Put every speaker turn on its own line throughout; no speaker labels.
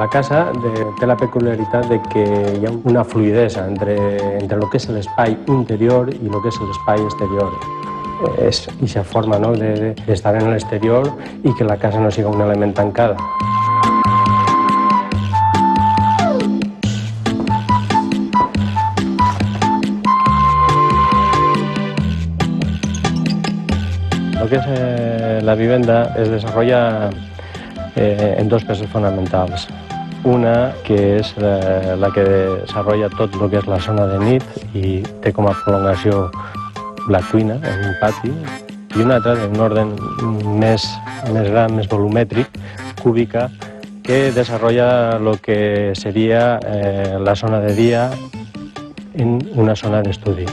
La casa té la peculiaritat de que hi ha una fluidesa entre el que és l'espai interior i el que és l'espai exterior. És aquesta forma d'estar en l'exterior i que la casa no sigui un element tancada. Lo que es la vivienda es desarrolla en dos peces fonamentals. Una, que és la que desarrolla tot el que és la zona de nit i té com a prolongació la cuina en un pati, i una altra d'un ordre més gran, més volumètric, cúbica, que desarrolla el que seria la zona de dia en una zona d'estudi.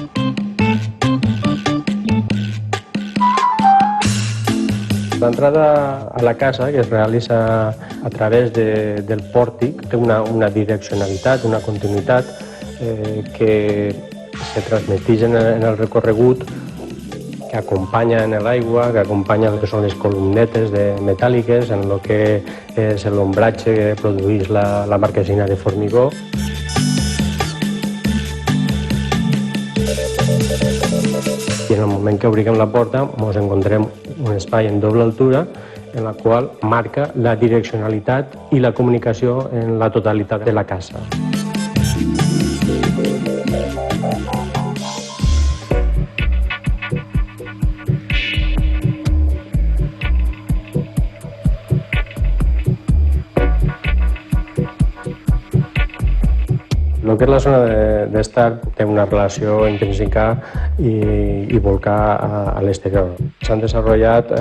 L'entrada a la casa, que es realitza a través del pòrtic, té una direccionalitat, una continuïtat que se transmeteix en el recorregut, que acompanya en l'aigua, que acompanya el que són les columnetes metàl·liques, en el que és l'ombratge que produeix la marquesina de formigó. I en el moment que obrim la porta ens encontrem un espai en doble altura en la qual marca la direccionalitat i la comunicació en la totalitat de la casa. El que és la zona d'estar té una relació intrínseca i volcà a l'exterior. S'han desenvolupat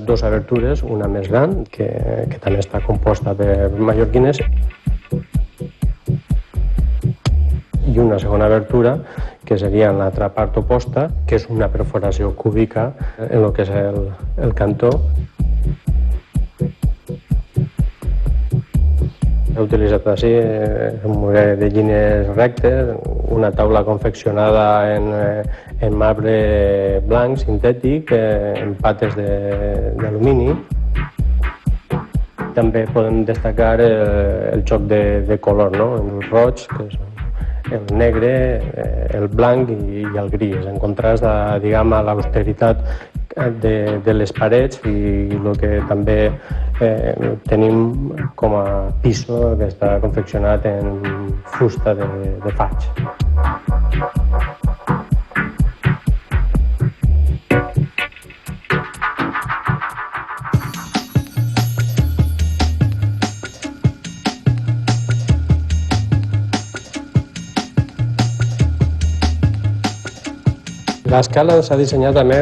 dues obertures, una més gran, que també està composta per mallorquines, i una segona obertura, que seria en l'altra part oposta, que és una perforació cúbica en el que és el cantó. He utilitzat així un model de línies rectes, una taula confeccionada en marbre blanc sintètic, en pates d'alumini. També podem destacar el joc de color, el roig, que és el negre, el blanc i el gris, en contrast a l'austeritat de les parets i el que també tenim com a piso que està confeccionat en fusta de faig. L'escala s'ha dissenyat també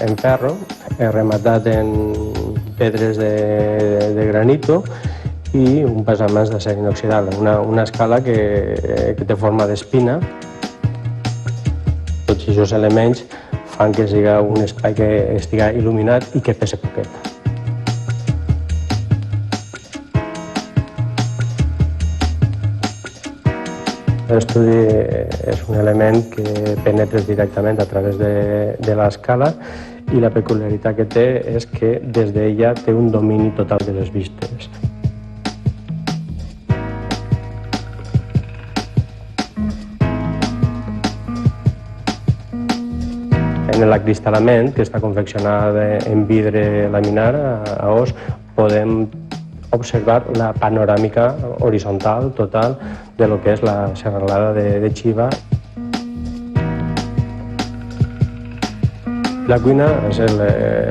en ferro, rematat en pedres de granito i un passamans d'acer inoxidable. Una escala que té forma d'espina. Tots aquests elements fan que sigui un espai que estigui il·luminat i que pese poquet. L'estudi és un element que penetres directament a través de l'escala i la peculiaritat que té és que des d'ella té un domini total de les vistes. En l'acristal·lament, que està confeccionat en vidre laminar a os, podem observar la panoràmica horitzontal total de lo que és la serralada de Xiva. La cuina és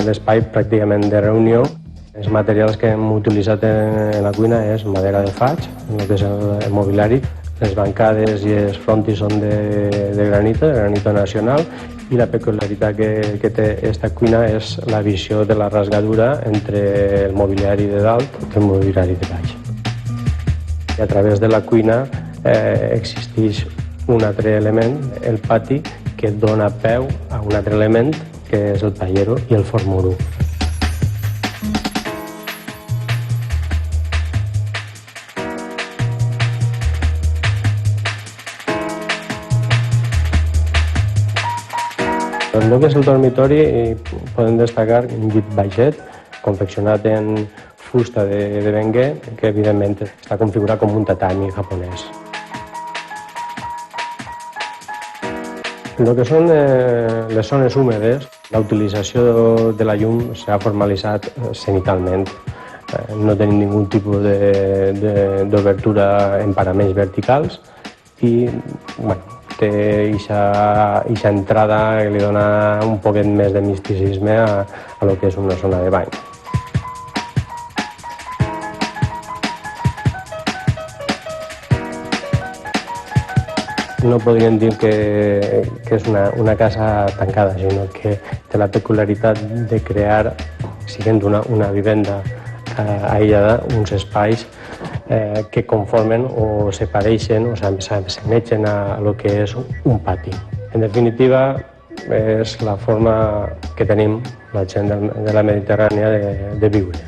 l'espai pràcticament de reunió. Els materials que hem utilitzat en la cuina és madera de faig, el que és el mobiliari. Les bancades i els frontis són de granito nacional, i la peculiaritat que té aquesta cuina és la visió de la rasgadura entre el mobiliari de dalt i el mobiliari de baix. I a través de la cuina existeix un altre element, el pati, que dona peu a un altre element, que és el tallero i el formuro. En el que és el dormitori podem destacar un llit baixet, confeccionat en fusta de bengué, que evidentment està configurat com un tatami japonès. El que són les zones húmedes, la utilització de la llum s'ha formalitzat cenitalment. No tenim ningú tipus d'obertura en paraments verticals i té aquesta entrada que li dona un poquet més de misticisme a lo que és una zona de bany. No podríem dir que és una casa tancada, sinó que té la peculiaritat de crear, sent una vivenda aïllada, uns espais que conformen o se pareixen o s'assemeixen a lo que és un pati. En definitiva, és la forma que tenim la gent de la Mediterrània de viure.